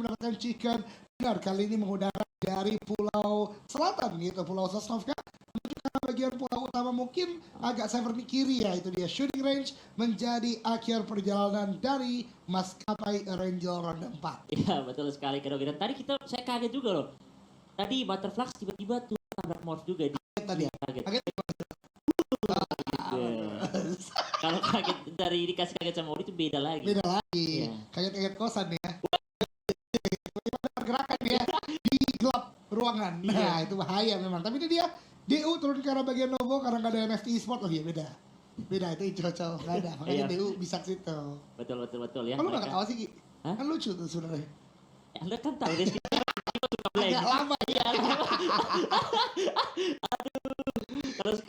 mendapatkan chicken dinner kali ini mengudara dari Pulau Selatan gitu, Pulau Sosnovka menuju ke bagian pulau utama mungkin agak seperti kiri ya, itu dia shooting range menjadi akhir perjalanan dari maskapai Angel ronde 4. Iya betul sekali Kak Dogi. Dan tadi saya kaget juga loh. Tadi Butterflux tiba-tiba tuh tabrak morph juga di Tadi kaget. kaget. Kalau kaget dari dikasih kaget sama Odi itu beda lagi. Beda lagi. Iya. Kaget-kaget kosan ya. Pergerakan ya di gelap ruangan. Nah, Iya. itu bahaya memang. Tapi ini dia DU turun ke arah bagian Novo karena nggak ada NFT e-sport lagi ya, beda. Beda itu cocok, nggak ada. Makanya Iya. DU bisa ke situ. Betul ya. Kalau nggak ketawa sih, Ki? Hah? Kan lucu tuh sebenarnya. Anda kan tahu Rizky suka blank. Agak lama ya. Terus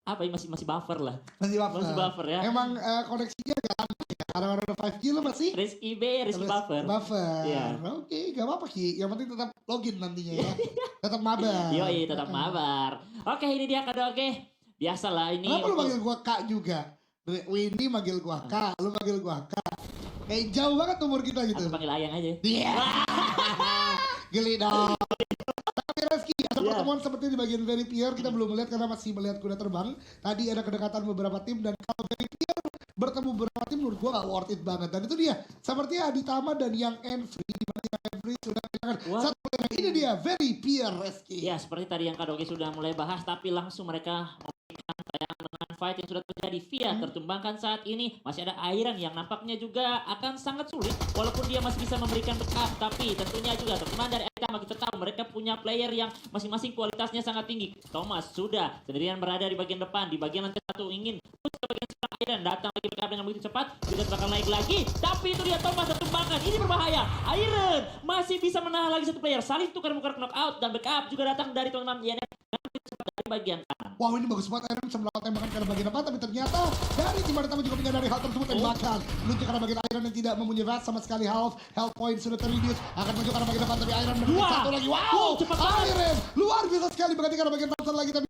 apa ya masih buffer lah. Masih buffer ya. Emang koneksinya agak lama ya. Kadang-kadang 5G lo masih Rizky buffer. Buffer. Iya. Oke, gak apa-apa Ki. Yang penting tetap login nantinya ya. Tetap mabar. Yoi, tetap mabar. Oke, ini dia Kak Doge. Biasalah ini. Kenapa lu manggil gua Kak juga? Windy manggil gua Kak, lu manggil gua Kak. Kayak jauh banget umur kita gitu. Aku panggil Ayang aja. Iya. Geli dong. Tapi Reski, ada Iya. pertemuan seperti di bagian Very Pier kita belum melihat karena masih melihat kuda terbang. Tadi ada kedekatan beberapa tim dan kalau Very Pier bertemu beberapa tim menurut gua gak worth it banget. Dan itu dia, sepertinya Aditama dan Yang Enfree di mana Yang Enfree sudah kehilangan satu player. Ini dia Very Pier Reski. Ya, seperti tadi yang Kak Doge sudah mulai bahas, tapi langsung mereka memberikan tayangan dengan fight yang sudah terjadi via tertumbangkan saat ini. Masih ada Iron yang nampaknya juga akan sangat sulit, walaupun dia masih bisa memberikan backup, tapi tentunya juga teman dari Aditama kita tahu mereka punya player yang masing-masing kualitasnya sangat tinggi. Thomas sudah sendirian berada di bagian depan, di bagian lantai satu ingin push ke bagian sebelah Iron, datang lagi backup dengan begitu cepat, juga bakal naik lagi, tapi itu dia Thomas tertumbangkan, ini berbahaya. Iron masih bisa menahan lagi satu player, saling tukar-tukar knockout dan backup juga datang dari teman-teman INF dari bagian kanan. Wow, ini bagus banget Iron bisa melakukan tembakan ke arah bagian depan, tapi ternyata dari tim Aditama juga menyadari hal tersebut tembakan menuju ke arah bagian Iron yang tidak mempunyai vast sama sekali. Health point sudah terreduce, akan menuju ke arah bagian depan tapi Iron mendapatkan satu lagi. Wow, cepat banget. Iron luar biasa sekali berganti ke arah bagian Thompson lagi, tapi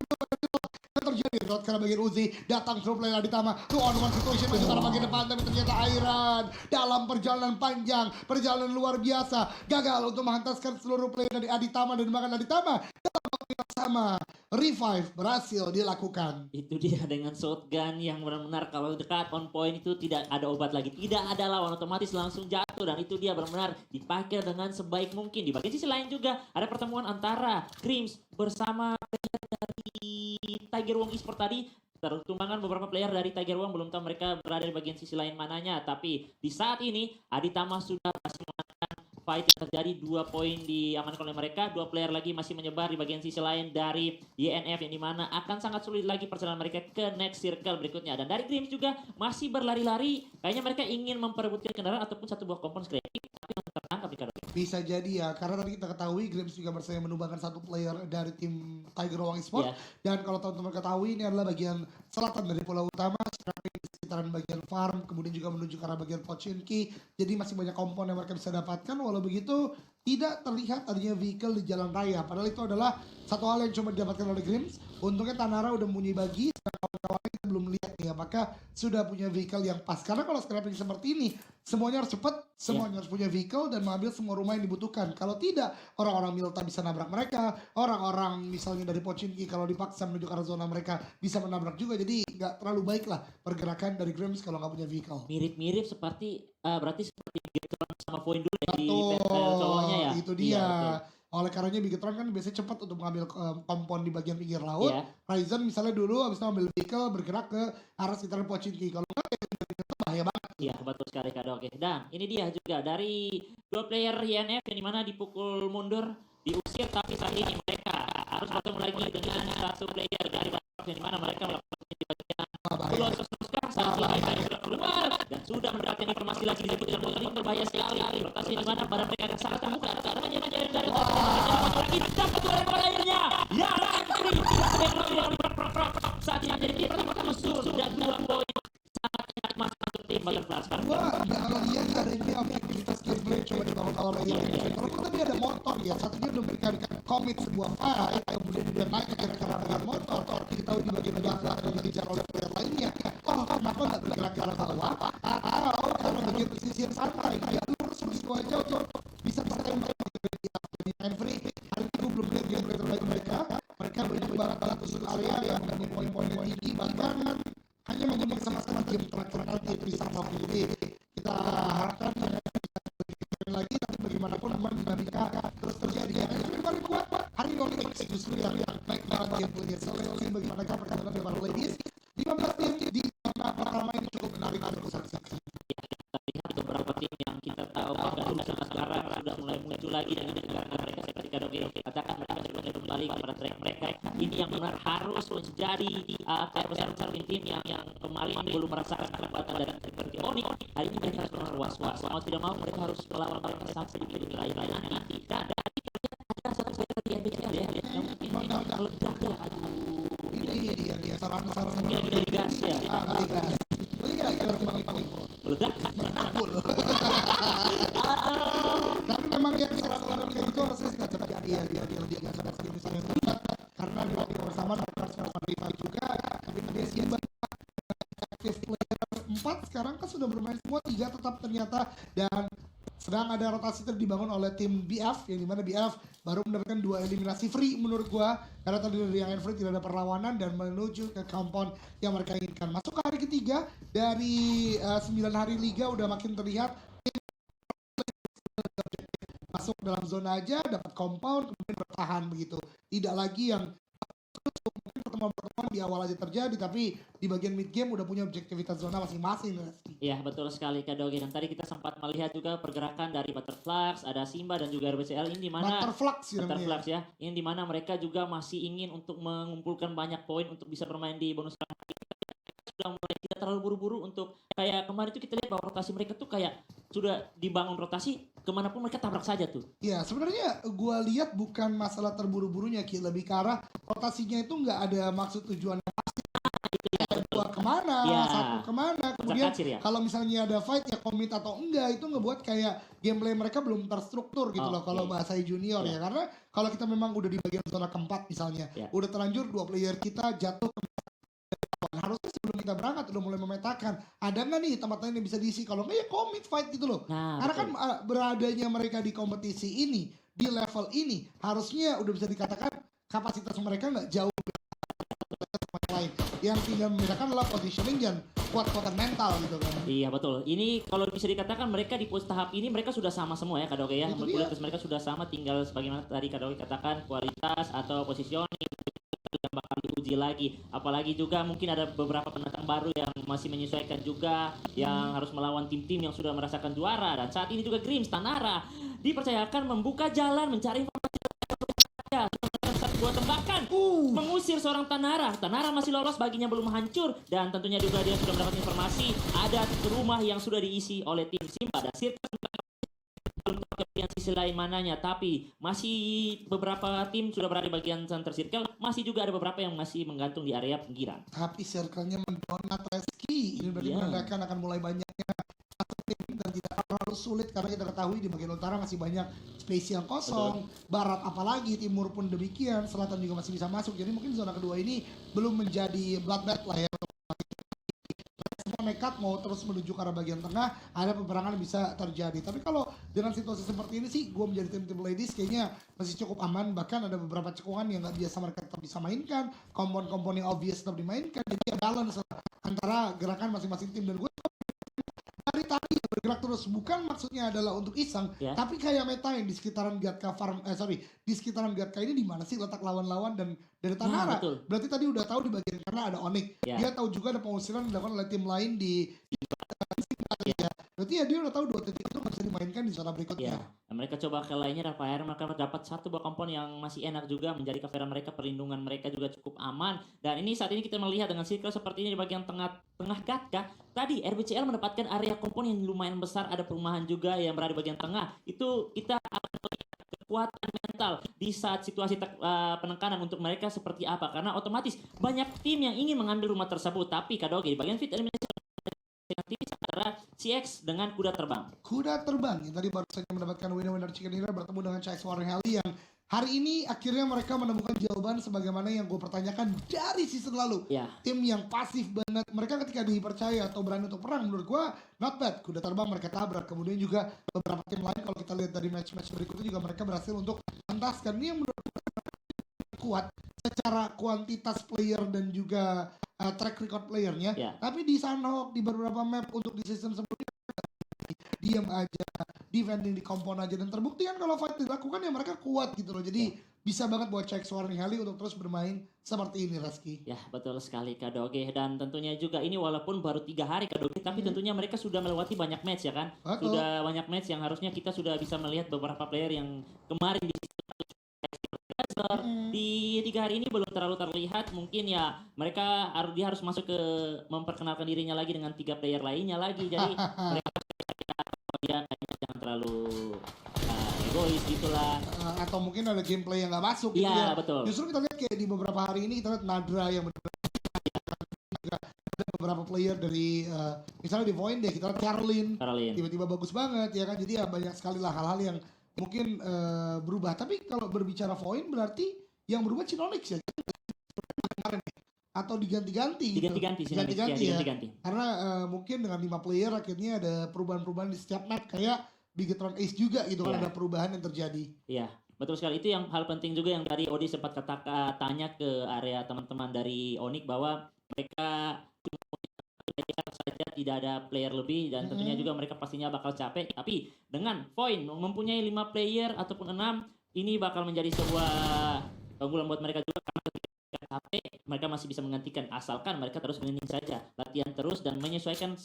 terjadi Rod ke arah bagian Uzi, datang through player Aditama, 2-on-1 situation menuju ke arah bagian depan, tapi ternyata Iron dalam perjalanan panjang, perjalanan luar biasa, gagal untuk menghantaskan seluruh player dari Aditama dan bahkan Aditama dalam waktu yang sama. Revive berhasil dilakukan. Itu dia dengan shotgun yang benar-benar kalau dekat on point itu tidak ada obat lagi, tidak ada lawan, otomatis langsung jatuh, dan itu dia benar-benar dipakai dengan sebaik mungkin. Di bagian sisi lain juga ada pertemuan antara Crims bersama player dari Tiger Wong Esport tadi. Tertumbangan beberapa player dari Tiger Wong, belum tahu mereka berada di bagian sisi lain mananya, tapi di saat ini Aditama sudah berhasil menangkan fight yang terjadi. 2 poin diamankan oleh mereka, 2 player lagi masih menyebar di bagian sisi lain dari YNF yang dimana akan sangat sulit lagi perjalanan mereka ke next circle berikutnya. Dan dari Grims juga masih berlari-lari, kayaknya mereka ingin memperebutkan kendaraan ataupun satu buah kompon kreatif, tapi yang tertangkap di Kado. Bisa jadi ya, karena tadi kita ketahui Grims juga bersedia menumbangkan satu player dari tim Tiger Wong Esport. Dan kalau teman-teman ketahui ini adalah bagian selatan dari pulau utama, sekitaran bagian farm, kemudian juga menuju ke arah bagian Pochinki. Jadi masih banyak kompon yang mereka bisa dapatkan, walau begitu tidak terlihat adanya vehicle di jalan raya. Padahal itu adalah satu hal yang cuma didapatkan oleh Grims. Untungnya Tanara udah mempunyai bagi, kawan-kawan kita belum lihat nih apakah sudah punya vehicle yang pas. Karena kalau scrapping seperti ini, semuanya harus cepat, semuanya harus punya vehicle dan mengambil semua rumah yang dibutuhkan. Kalau tidak, orang-orang Milta bisa nabrak mereka, orang-orang misalnya dari Pochinki kalau dipaksa menuju ke arah zona mereka bisa menabrak juga. Jadi nggak terlalu baik lah pergerakan dari Grims kalau nggak punya vehicle. Mirip-mirip seperti berarti seperti Bigetron sama poin dulu ya di cowoknya ya. Itu dia. Iya, oleh karenanya Bigetron kan biasanya cepat untuk mengambil kompon di bagian pinggir laut. Ryzen misalnya dulu habis itu ambil vehicle bergerak ke arah sekitar Pochinki. Kalau nggak ya bahaya banget. Iya betul sekali Kak Oke. Dan ini dia juga dari 2 player YNF yang dimana dipukul mundur, diusir, tapi saat ini mereka harus bertemu lagi dengan satu player dari Batak yang dimana mereka melakukan di bagian Pulau Sosnoska. Saat ini mereka sudah keluar dan sudah mendapatkan informasi lagi disebutkan bahwa ini berbahaya sekali. Lokasi di mana barang mereka akan sangat terbuka. Caranya menjadi dari lagi dapat 2 ekor airnya. Ya, saat ini menjadi tim pertama musuh sudah 2 poin. Sangat enak masuk untuk tim Butterfly. Wah, kalau lihat hari ini objektivitas gameplay coba dibangun oleh ini. Kalau tadi ada motor ya, satunya udah memberikan komit sebuah fight, kemudian dia naik ke arah dengan motor. Kita tahu di bagian belakang ada dikejar oleh player lainnya. Oh, kenapa nggak bergerak ke arah bawah? Atau karena bagian pesisir santai, dia lurus begitu aja untuk bisa bertembak barat-barat khusus area yang punya poin-poin yang tinggi, bahkan hanya menyebut sama-sama game terakhir nanti bisa melakukan. Jadi kita harapkan lagi, tapi bagaimanapun memang dinamika terus terjadi. Yang paling kuat hari ini justru yang baik banget gameplaynya. Selain bagaimana pertandingan di para ladies 15 tim di babak pertama ini cukup menarik untuk saksi-saksi. Lihat beberapa tim yang kita tahu bahkan sampai sekarang sudah mulai muncul lagi dengan karena mereka seperti Kadogi katakan mereka sudah kembali kepada track mereka. Ini yang benar harus menjadi besar-besar tim yang kemarin belum merasakan kekuatan dari seperti Onyx. Hari ini mereka harus benar was-was. Mau tidak mau mereka harus melawan sampai di lain nanti. Dan ada satu seperti NBCL ya yang mungkin meledak ya. Ini dia saran-saran Yang dari gas ya. Meledak. Tapi memang yang saran-saran kayak itu harusnya tidak terjadi ya dia lebih gas sama sekali misalnya karena di waktu bersama harus menerima juga. Tapi dia seimbang aktif player 4 sekarang kan sudah bermain semua 3 tetap ternyata, dan sedang ada rotasi dibangun oleh tim BF yang dimana BF baru mendapatkan 2 eliminasi free menurut gua karena tadi dari yang free tidak ada perlawanan dan menuju ke compound yang mereka inginkan. Masuk ke hari ketiga dari 9 hari liga udah makin terlihat masuk dalam zona aja dapat compound kemudian bertahan begitu, tidak lagi yang mungkin pertemuan-pertemuan di awal aja terjadi tapi di bagian mid game udah punya objektivitas zona masing-masing. Iya betul sekali Kak Dogi, dan tadi kita sempat melihat juga pergerakan dari Butterflux, ada Simba dan juga RBCL ini di mana Butterflux ya, ini di mana mereka juga masih ingin untuk mengumpulkan banyak poin untuk bisa bermain di bonus round. Sudah mulai tidak terlalu buru-buru untuk kayak kemarin itu kita lihat bahwa rotasi mereka tuh kayak sudah dibangun rotasi kemanapun mereka tabrak saja tuh. Ya sebenarnya gue lihat bukan masalah terburu-burunya Ki, lebih ke arah rotasinya itu nggak ada maksud tujuan yang pasti. Dua kemana, satu kemana, kemudian kalau misalnya ada fight ya komit atau enggak itu ngebuat kayak gameplay mereka belum terstruktur gitu loh kalau bahasa junior ya, karena kalau kita memang udah di bagian zona keempat misalnya udah terlanjur 2 player kita jatuh ke harusnya sebelum kita berangkat udah mulai memetakan ada nggak nih tempat lain yang bisa diisi, kalau nggak ya komit fight gitu loh. Karena kan beradanya mereka di kompetisi ini di level ini harusnya udah bisa dikatakan kapasitas mereka nggak jauh lain. Yang tinggal membedakan adalah positioning dan kuat-kuatan mental gitu kan. Iya betul. Ini kalau bisa dikatakan mereka di tahap ini mereka sudah sama semua ya Kak Doge ya. Kualitas mereka sudah sama, tinggal sebagaimana tadi Kak Doge katakan kualitas atau positioning yang bakal diuji lagi. Apalagi juga mungkin ada beberapa pendatang baru yang masih menyesuaikan juga, yang harus melawan tim-tim yang sudah merasakan juara. Dan saat ini juga Grims Tanara dipercayakan membuka jalan mencari informasi dua tembakan mengusir seorang Tanara masih lolos, baginya belum hancur, dan tentunya juga dia sudah mendapat informasi ada rumah yang sudah diisi oleh tim Simba dan Sirkus belum tahu bagian sisi lain mananya, tapi masih beberapa tim sudah berada di bagian center circle, masih juga ada beberapa yang masih menggantung di area pinggiran. Tapi circle-nya mendonat Reski ini berarti menandakan akan mulai banyaknya tim dan tidak terlalu sulit karena kita ketahui di bagian utara masih banyak space yang kosong. Barat apalagi, timur pun demikian, selatan juga masih bisa masuk. Jadi mungkin zona kedua ini belum menjadi bloodbath lah ya. Semua nekat mau terus menuju ke arah bagian tengah, ada peperangan yang bisa terjadi. Tapi kalau dengan situasi seperti ini sih, gue menjadi tim ladies kayaknya masih cukup aman. Bahkan ada beberapa cekungan yang nggak biasa mereka tetap bisa mainkan, kompon-kompon yang obvious tetap dimainkan. Jadi balance antara gerakan masing-masing tim, dan gue dari tadi bergerak terus, bukan maksudnya adalah untuk iseng, tapi kayak meta yang di sekitaran Gatka farm, di sekitaran Gatka ini di mana sih letak lawan-lawan dan dari Tanara. Berarti tadi udah tahu di bagian karena ada Onyx, dia tahu juga ada pengusiran dilakukan oleh tim lain di berarti ya dia udah tahu 2 titik itu bisa dimainkan di zona berikutnya. Nah, mereka coba ke lainnya Rafael, mereka dapat 1 buah kompon yang masih enak juga, menjadi coveran mereka, perlindungan mereka juga cukup aman. Dan ini saat ini kita melihat dengan circle seperti ini di bagian tengah Gatka. Tadi RBCL mendapatkan area kompon yang lumayan besar, ada perumahan juga yang berada di bagian tengah. Itu kita akan melihat kekuatan mental di saat situasi penekanan untuk mereka seperti apa, karena otomatis banyak tim yang ingin mengambil rumah tersebut. Tapi Kadoge di bagian fit elimination tipis antara CX dengan kuda terbang. Kuda terbang yang tadi baru saja mendapatkan winner chicken dinner bertemu dengan CX Warren Halley yang hari ini akhirnya mereka menemukan jawaban sebagaimana yang gue pertanyakan dari season lalu. Tim yang pasif banget, mereka ketika dipercaya atau berani untuk perang menurut gue not bad. Kuda terbang mereka tabrak, kemudian juga beberapa tim lain kalau kita lihat dari match-match berikutnya juga mereka berhasil untuk mentaskan. Ini yang menurut gue kuat secara kuantitas player dan juga track record playernya. Ya. Tapi di Sunhawk di beberapa map untuk di season sebelumnya diam aja, defending di kompon aja, dan terbukti kan kalau fight dilakukan ya mereka kuat gitu loh. Jadi bisa banget buat cek Warning Hali untuk terus bermain seperti ini, Reski. Ya, betul sekali Kak Doge. Dan tentunya juga ini walaupun baru 3 hari Kak Doge, tapi tentunya mereka sudah melewati banyak match ya kan. Betul. Sudah banyak match yang harusnya kita sudah bisa melihat beberapa player yang kemarin di 3 hari ini belum terlalu terlihat. Mungkin ya mereka dia harus masuk ke memperkenalkan dirinya lagi dengan 3 player lainnya lagi. Jadi mereka dia kayaknya jangan terlalu egois gitulah. Atau mungkin ada gameplay yang nggak masuk gitu Iya, ya. betul. Justru kita lihat kayak di beberapa hari ini kita lihat Nadra yang ada beberapa player dari misalnya di Void deh, kita lihat Caroline tiba-tiba bagus banget ya kan. Jadi ya banyak sekali lah hal-hal yang mungkin berubah. Tapi kalau berbicara Void berarti yang berubah Cinonix ya kemarin, atau diganti-ganti gitu. Diganti-ganti ya. Karena mungkin dengan 5 player akhirnya ada perubahan-perubahan di setiap map, kayak Bigetron Ace juga gitu kan, ada perubahan yang terjadi. Iya, betul sekali. Itu yang hal penting juga yang tadi Odi sempat tanya ke area teman-teman dari Onyx bahwa mereka cuma saja tidak ada player lebih, dan tentunya juga mereka pastinya bakal capek. Tapi dengan Void mempunyai 5 player ataupun 6, ini bakal menjadi sebuah keunggulan buat mereka juga, karena ketika capek mereka masih bisa menggantikan, asalkan mereka terus mengingat saja, latihan terus dan menyesuaikan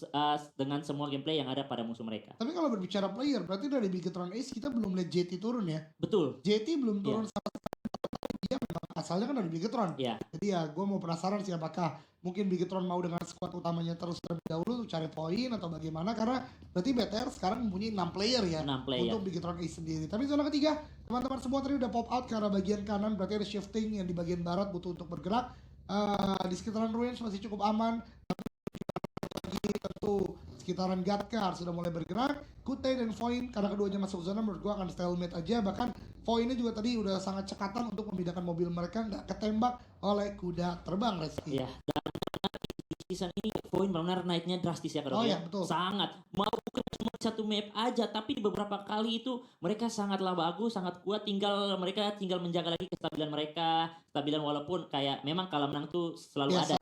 dengan semua gameplay yang ada pada musuh mereka. Tapi kalau berbicara player, berarti dari Bigetron Ace kita belum lihat JT turun ya. Betul. JT belum turun sama sekali, dia memang asalnya kan dari Bigetron. Jadi ya gue mau penasaran sih apakah mungkin Bigetron mau dengan squad utamanya terus terlebih dahulu untuk cari poin atau bagaimana, karena berarti BTR sekarang mempunyai 6 player ya 6 player untuk Bigetron Ace sendiri. Tapi zona ketiga, teman-teman semua tadi udah pop out ke arah bagian kanan, berarti ada shifting yang di bagian barat butuh untuk bergerak. Di sekitaran Ruins masih cukup aman, lagi tentu sekitaran Gatkar sudah mulai bergerak. Kutei dan Void karena keduanya masuk zona, menurut gua akan stalemate aja. Bahkan Void ini juga tadi udah sangat cekatan untuk memindahkan mobil mereka, nggak ketembak oleh kuda terbang, Reski. Iya, dan di season ini Void benar-benar naiknya drastis ya, iya, betul. Sangat. Mau bukan cuma satu map aja, tapi di beberapa kali itu mereka sangatlah bagus, sangat kuat. Mereka tinggal menjaga lagi kestabilan mereka, stabilan walaupun kayak memang kalau menang tuh selalu ada.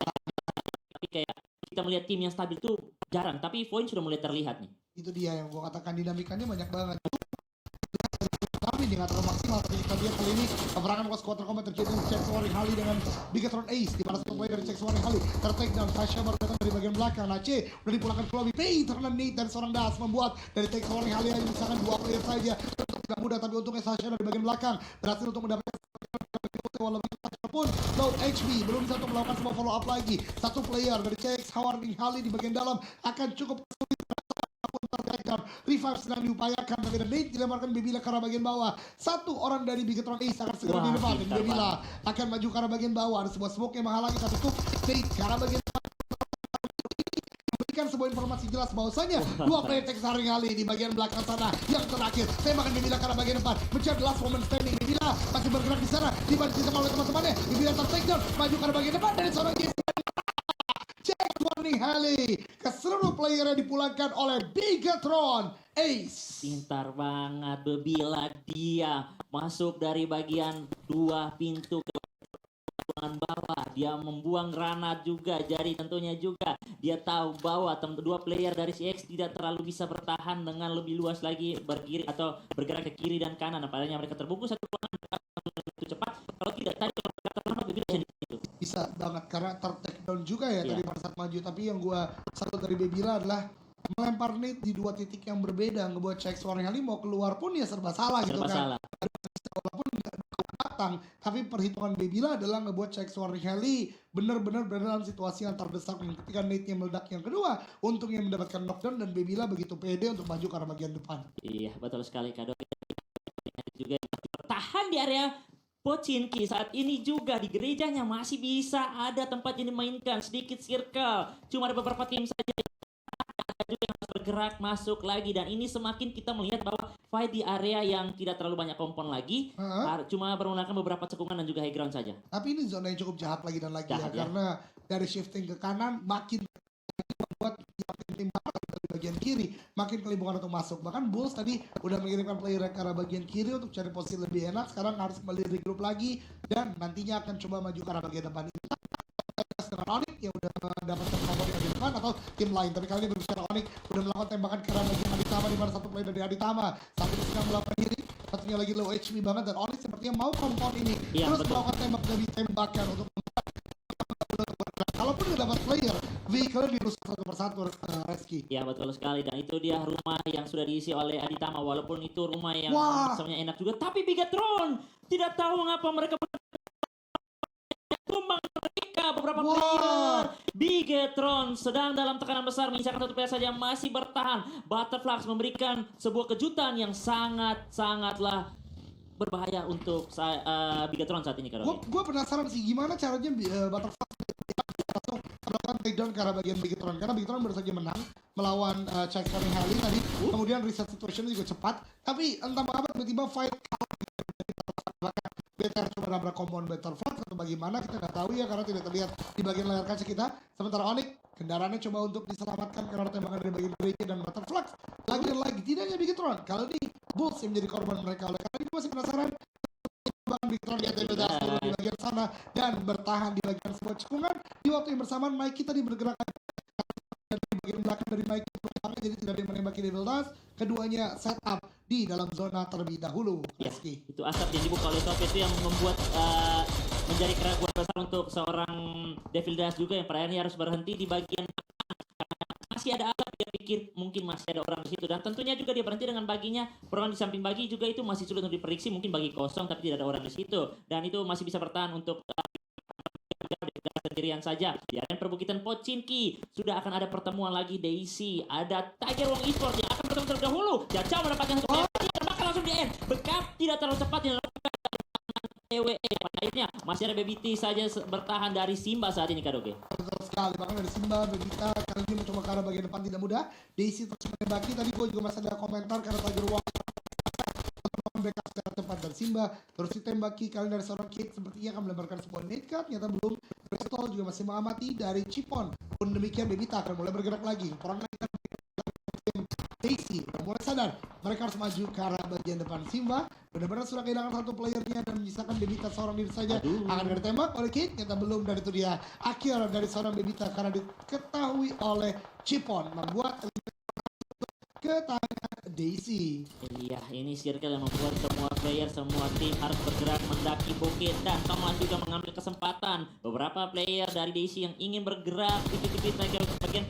Tapi kayak kita melihat tim yang stabil tuh jarang, tapi Void sudah mulai terlihat nih. Itu dia yang gua katakan, dinamikanya banyak banget. Tapi dia nggak terlalu maksimal, tapi kita lihat kali ini peperangan squad terkombat terjadi dengan Chex Warning Hali dengan Bigetron Ace, di mana satu player dari Chex Warning Hali tertake down. Tasha baru datang dari bagian belakang. Nace udah dipulangkan ke lobby. Terkena Nate dari seorang Das membuat dari Chex Warning Hali hanya misalkan 2 player saja. Tidak mudah, tapi untungnya Sasha dari bagian belakang berhasil untuk mendapatkan walaupun low HP belum bisa untuk melakukan semua follow up lagi. Satu player dari Chex Warning Hali di bagian dalam akan cukup sulit. Revive sedang diupayakan, tapi Nate dilemarkan Bebila ke arah bagian bawah. Satu orang dari Bigetron Ace akan segera di depan, dan Bebila akan maju ke arah bagian bawah. Ada sebuah smoke yang menghalangi, tapi tutup Nate ke arah bagian bawah memberikan sebuah informasi jelas bahwasanya 2 player Chex Warning Hali di bagian belakang sana yang terakhir. Tembakan Bebila ke arah bagian depan, mencari last moment standing. Bebila masih bergerak di sana, dibantu sama oleh teman-temannya. Bebila ter-take down, maju ke arah bagian depan dari seorang Chex Warning Hali. Ke seluruh player yang dipulangkan oleh Bigetron Ace. Pintar banget Bebila, dia masuk dari bagian 2 pintu ke ruangan bawah. Dia membuang granat juga, jadi tentunya juga dia tahu bahwa 2 player dari CX tidak terlalu bisa bertahan dengan lebih luas lagi berkiri atau bergerak ke kiri dan kanan. Apalagi mereka terbungkus satu ruangan itu cepat. Kalau tidak tadi kalau mereka terlalu Bebila itu bisa banget karena ter-take down juga ya tadi pada saat maju. Tapi yang gua salut dari Bebila adalah melempar Nate di 2 titik yang berbeda, ngebuat Chex Warning Hali mau keluar pun ya serba salah gitu kan. Walaupun nggak datang, tapi perhitungan Bebila adalah ngebuat Chex Warning Hali benar-benar berada dalam situasi yang terdesak. Ketika Nate-nya meledak yang kedua, untungnya mendapatkan knockdown, dan Bebila begitu pede untuk maju ke arah bagian depan. Iya, betul sekali Kado. Juga bertahan di area Pochinki saat ini juga di gerejanya masih bisa ada tempat yang dimainkan, sedikit circle. Cuma ada beberapa tim saja juga yang harus bergerak masuk lagi, dan ini semakin kita melihat bahwa fight di area yang tidak terlalu banyak kompon lagi, cuma menggunakan beberapa cekungan dan juga high ground saja. Tapi ini zona yang cukup jahat lagi dan lagi ya, karena dari shifting ke kanan makin membuat tim barat dari bagian kiri, makin kelimpungan untuk masuk. Bahkan Bulls tadi udah mengirimkan player ke arah bagian kiri untuk cari posisi lebih enak. Sekarang harus kembali regroup lagi dan nantinya akan coba maju ke arah bagian depan. Dengan Onyx yang udah mendapatkan nomor di depan atau tim lain, tapi kali ini berbicara Onyx udah melakukan tembakan ke arah bagian Aditama, di mana satu player dari Aditama saat ini sedang melakukan diri, satunya lagi low HP banget, dan Onyx sepertinya mau kompon ini terus melakukan tembak dari tembakan untuk kalaupun udah dapat player, vehicle dirusak satu persatu, Reski. Ya betul sekali, dan itu dia rumah yang sudah diisi oleh Aditama, walaupun itu rumah yang sebenarnya enak juga, tapi Bigatron tidak tahu mengapa mereka tumbang mereka beberapa player. Bigatron sedang dalam tekanan besar, menyisakan satu player saja masih bertahan. Butterflux memberikan sebuah kejutan yang sangatlah berbahaya untuk Bigatron saat ini. Gue penasaran sih gimana caranya Butterflux langsung melakukan takedown ke arah bagian Bigatron, karena Bigatron baru saja menang melawan Checker Halley tadi. Kemudian reset situation juga cepat, tapi entah mengapa tiba-tiba fight Better coba nabrak kompon Butterflux atau bagaimana, kita nggak tahu ya karena tidak terlihat di bagian layar kaca kita. Sementara Onyx kendaraannya coba untuk diselamatkan karena tembakan dari bagian gereja, dan Butterflux lagi dan lagi tidak hanya Bigatron, kalau ini Bulls yang menjadi korban mereka. Oleh karena itu masih penasaran Bigatron di di bagian sana dan bertahan di bagian sebuah cekungan. Di waktu yang bersamaan Mikey tadi bergerak dari bagian belakang dari Mikey, jadi tidak ada yang menembaki Devil Dust. Keduanya setup di dalam zona terlebih dahulu. Ya, itu asap yang dibuka oleh Top itu yang membuat menjadi keraguan besar untuk seorang Devil Dust juga, yang pada akhirnya harus berhenti di bagian masih ada asap. Dia pikir mungkin masih ada orang di situ, dan tentunya juga dia berhenti dengan baginya. Perangan di samping bagi juga itu masih sulit untuk diprediksi, mungkin bagi kosong tapi tidak ada orang di situ, dan itu masih bisa bertahan untuk sendirian saja. Ya, dan perbukitan Pochinki sudah akan ada pertemuan lagi. Daisy, ada Tiger Wong Esports yang akan bertemu terlebih dahulu. Jacau mendapatkan satu tembakan langsung di end. Bekap tidak terlalu cepat dilakukan TWE. Pada akhirnya masih ada BBT saja bertahan dari Simba saat ini, Kadoge. Betul sekali, bahkan dari Simba, Bebita kali ini mencoba ke arah bagian depan tidak mudah. Daisy terus menembaki, tadi gue juga masih ada komentar karena Tiger Wong backup secara tepat dari Simba, terus ditembaki kali dari seorang Kate, sepertinya akan melemparkan sebuah net cut, ternyata belum. Crystal juga masih mengamati dari Chipon. Pun demikian Bebita akan mulai bergerak lagi. Perang Daisy udah mulai sadar mereka harus maju ke arah bagian depan. Simba benar-benar sudah kehilangan satu playernya dan menyisakan Bebita seorang diri saja. Akan ditembak oleh Kate, ternyata belum, dan itu dia akhir dari seorang Bebita karena diketahui oleh Chipon membuat ke tangan Daisy. Iya, ini circle yang membuat semua player, semua tim harus bergerak mendaki bukit, dan Thomas juga mengambil kesempatan. Beberapa player dari Daisy yang ingin bergerak tipis-tipis Tiger ke bagian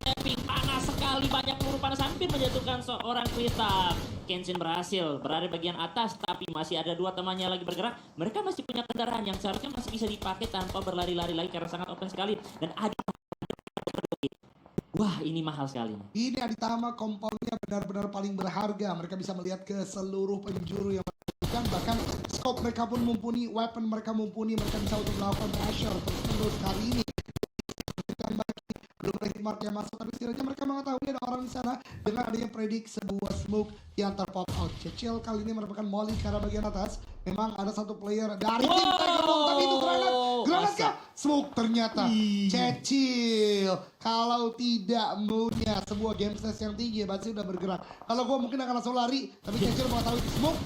tapping panas sekali, banyak peluru panas hampir menjatuhkan seorang Kristal. Kenshin berhasil berada di bagian atas, tapi masih ada dua temannya lagi bergerak. Mereka masih punya kendaraan yang seharusnya masih bisa dipakai tanpa berlari-lari lagi karena sangat open sekali, dan ada wah, ini mahal sekali. Ini Aditama, komponnya benar-benar paling berharga. Mereka bisa melihat ke seluruh penjuru yang mereka, bahkan scope mereka pun mumpuni, weapon mereka mumpuni, mereka bisa untuk melakukan pressure terus-menerus. Kali ini belum ada hitmark yang masuk, tapi setidaknya mereka mengetahui ada orang di sana dengan adanya predik sebuah smoke yang terpop out. Cecil kali ini merupakan molly ke arah bagian atas. Memang ada satu player dari tim Tiger Wong, tapi itu granat kah? Smoke ternyata. Cecil, kalau tidak punya sebuah game sense yang tinggi, pasti udah bergerak. Kalau gue mungkin akan langsung lari, tapi Cecil mengetahui itu smoke.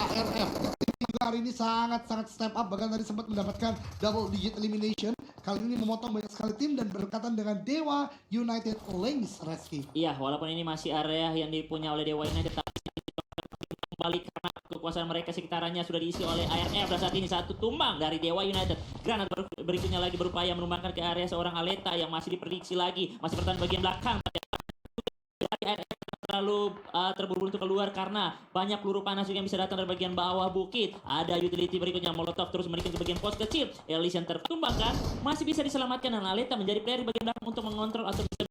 ARF juga hari ini sangat step up, bahkan tadi sempat mendapatkan double digit elimination. Kali ini memotong banyak sekali tim dan berdekatan dengan Dewa United Lynx, Reski. Iya, walaupun ini masih area yang dipunya oleh Dewa United, tapi kembali karena kekuasaan mereka sekitarannya sudah diisi oleh ARF, dan saat ini satu tumbang dari Dewa United. Granat berikutnya lagi berupaya menumbangkan ke area seorang Aleta yang masih diprediksi lagi, masih bertahan bagian belakang. Terlalu terburu-buru untuk keluar karena banyak peluru panas juga yang bisa datang dari bagian bawah bukit. Ada utility berikutnya, Molotov terus memberikan ke bagian pos kecil. Elysian tertumbangkan, masih bisa diselamatkan, dan Aleta menjadi player di bagian belakang untuk mengontrol atau bisa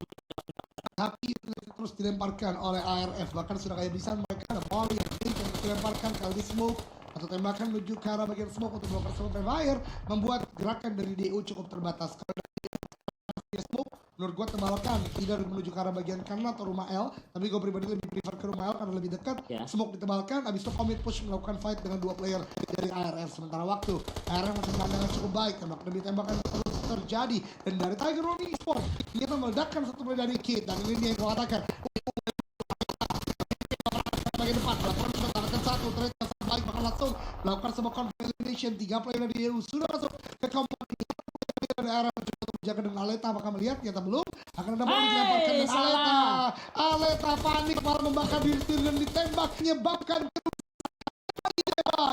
tapi terus dilemparkan oleh ARF, bahkan sudah kayak bisa mereka ada volley yang dilemparkan kali smoke atau tembakan menuju ke arah bagian smoke untuk melakukan smoke fire, membuat gerakan dari DU cukup terbatas. Kalau dari smoke menurut gue tebalkan tidak menuju ke arah bagian kanan atau rumah L, tapi gue pribadi lebih prefer ke rumah L karena lebih dekat. Smoke ditebalkan, abis itu commit push melakukan fight dengan dua player dari ARF. Sementara waktu ARF masih pandangan cukup baik, tembak demi tembakan terus terjadi. Dan dari Tiger One Esports ternyata meledakkan satu play dari Kid. Dan ini yang katakan bagian depan, laporan mendapatkan satu, ternyata baik bahkan langsung melakukan sebuah confirmation. 3 player dari DU sudah masuk ke kompetisi dari arah untuk menjaga dengan Aleta. Apakah melihat? Ternyata belum. Akan ada bola dilemparkan dan Aleta panik malah membakar diri sendiri dan ditembak menyebabkan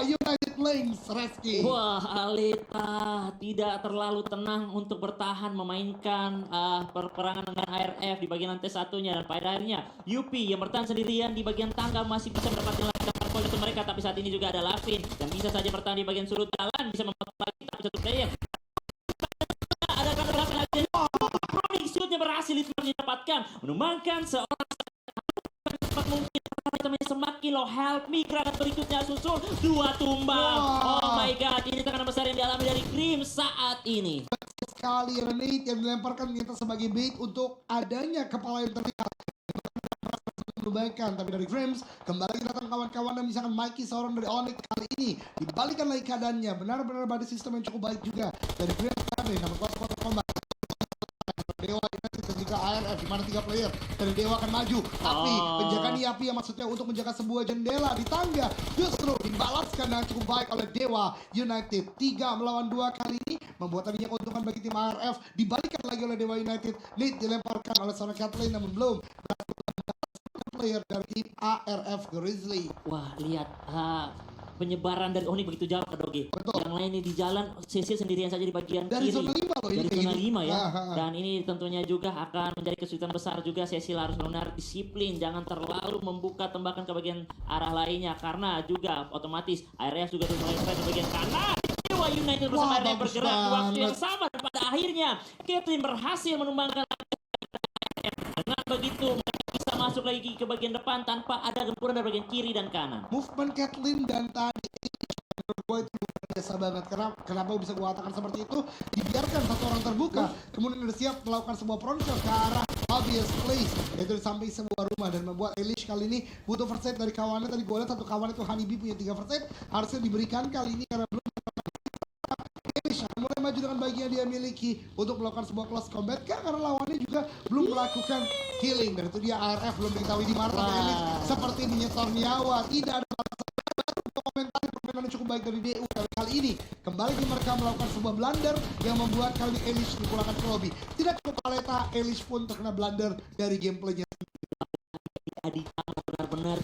United Lynx Reski. Wah, Aleta tidak terlalu tenang untuk bertahan memainkan perperangan dengan ARF di bagian lantai satunya, dan pada akhirnya Yupi yang bertahan sendirian di bagian tangga masih bisa mendapatkan lagi poin untuk mereka. Tapi saat ini juga ada Lavin yang bisa saja bertahan di bagian sudut jalan, bisa memotong lagi, tapi satu player ada berhasil lagi. Running shootnya berhasil didapatkan, menumbangkan seorang cepat mungkin. Teman semakin lo help me, gerakan berikutnya susul 2 tumbang. Oh my god, ini tekanan besar yang dialami dari Grim saat ini. Sekali Renate yang dilemparkan ternyata sebagai bait untuk adanya kepala yang terlihat. Tapi dari Grims kembali datang kawan-kawan dan misalkan Mikey seorang dari Onyx kali ini dibalikan lagi keadaannya. Benar-benar body system yang cukup baik juga dari Grims kali namun kuat combat Dewa United dan juga ARF di mana 3 player dari Dewa akan maju, tapi penjagaan Yapi yang maksudnya untuk menjaga sebuah jendela di tangga justru dibalaskan dengan cukup baik oleh Dewa United. 3 melawan 2 kali ini membuat tadinya keuntungan bagi tim ARF, dibalikan lagi oleh Dewa United. Lead dilemparkan oleh seorang Kathleen namun belum player dari tim ARF Grizzly. Wah, lihat penyebaran dari Onyx begitu jauh ke Doge. Betul. Yang lainnya di jalan Cecil sendirian saja di bagian Dari kiri. zona 5 loh ini. Dari zona 5 ya. Ah. Dan ini tentunya juga akan menjadi kesulitan besar juga. Cecil harus benar disiplin, jangan terlalu membuka tembakan ke bagian arah lainnya karena juga otomatis ARF juga terus mulai ke bagian kanan. Dewa United bersama ARF bergerak di waktu yang sama dan pada akhirnya Kathleen berhasil menumbangkan. Dengan begitu mereka bisa masuk lagi ke bagian depan tanpa ada gempuran dari bagian kiri dan kanan. Movement Kathleen dan tadi gue itu luar biasa banget. Kenapa bisa gue katakan seperti itu? Dibiarkan satu orang terbuka, kemudian udah siap melakukan sebuah front shot ke arah obvious place, yaitu di samping sebuah rumah, dan membuat Elish kali ini butuh first aid dari kawannya. Tadi gue lihat satu kawan itu Honeybee punya 3 first aid, harusnya diberikan kali ini karena belum. Elish mulai maju dengan bagian dia miliki untuk melakukan sebuah close combat karena lawannya juga belum melakukan killing, dan itu dia ARF belum diketahui di mana. Tapi Elish seperti menyetor nyawa, tidak ada komentar permainan cukup baik dari DU kali ini. Kembali mereka melakukan sebuah blunder yang membuat kali Elish dipulangkan ke lobby. Tidak cukup Aleta, Elish pun terkena blunder dari gameplaynya. Aditama benar-benar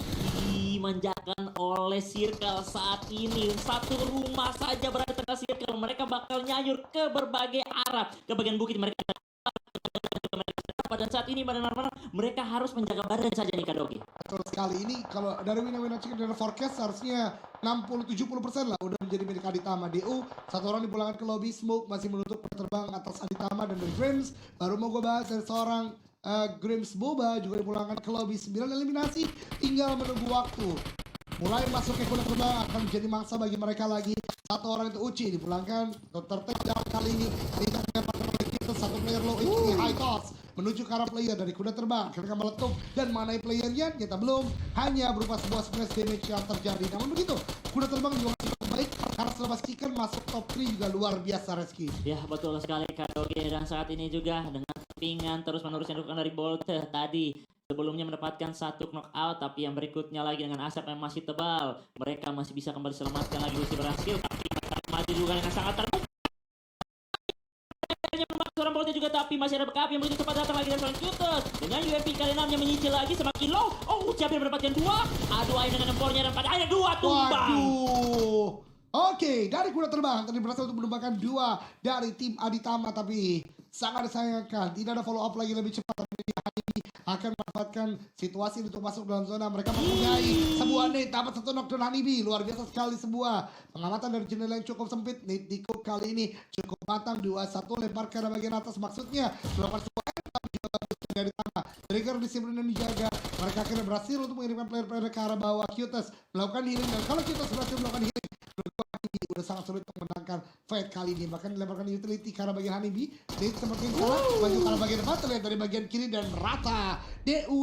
dimanjakan oleh Circle saat ini. Satu rumah saja berada di tengah Circle. Mereka bakal nyayur ke berbagai arah. Ke bagian bukit mereka. Dan saat ini benar-benar mereka harus menjaga badan saja nih Kadogi. Betul sekali. Ini kalau dari Wina Chicken dan forecast harusnya 60-70% lah udah menjadi milik Aditama. DU satu orang dipulangkan ke lobby. Smoke masih menutup terbang atas Aditama dan dari Grims. Baru mau gue bahas dari seorang Grims Boba juga dipulangkan ke lobby. 9 eliminasi, tinggal menunggu waktu. Mulai masuk ke kuda terbang akan menjadi mangsa bagi mereka lagi. Satu orang itu Uchi dipulangkan. Tertek jauh kali ini. Tidak dapat kita satu player low ini high toss menuju ke arah player dari kuda terbang. Mereka meletup dan manai playernya kita belum, hanya berupa sebuah splash damage yang terjadi. Namun begitu, kuda terbang juga cukup baik karena setelah Chicken masuk top 3 juga luar biasa Reski. Ya betul sekali Kadogi, dan saat ini juga dengan kepingan terus menerus yang dilakukan dari Bolt tadi. Sebelumnya mendapatkan satu knockout, tapi yang berikutnya lagi dengan asap yang masih tebal. Mereka masih bisa kembali selamatkan lagi, masih berhasil. Tapi mereka maju juga dengan sangat terbuka. Seorang Boltnya juga, tapi masih ada backup yang begitu cepat datang lagi dari seorang Cutus. Dengan UMP kali 6 yang menyicil lagi semakin low. Oh, Uci hampir mendapatkan 2. Adu air dengan empornya dan pada akhirnya 2 tumbang. Waduh. Oke, dari kuda terbang tadi berhasil untuk menumbangkan 2 dari tim Aditama, tapi sangat disayangkan tidak ada follow up lagi lebih cepat. Ini akan memanfaatkan situasi untuk masuk dalam zona. Mereka mempunyai sebuah nade, dapat satu knockdown Honeybee. Luar biasa sekali sebuah pengamatan dari jendela yang cukup sempit. Nade Diko kali ini cukup matang. 2-1 lempar ke arah bagian atas, maksudnya melakukan sebuah tapi juga bagus dari tanah. Trigger disiplin dan dijaga. Mereka akhirnya berhasil untuk mengirimkan player-player ke arah bawah. Cutus melakukan healing, dan kalau Cutus berhasil melakukan healing, udah sangat sulit untuk memenangkan fight kali ini. Bahkan dilemparkan utility karena bagian Honeybee. Nade seperti yang salah, maju karena bagian depan terlihat dari bagian kiri dan rata. DU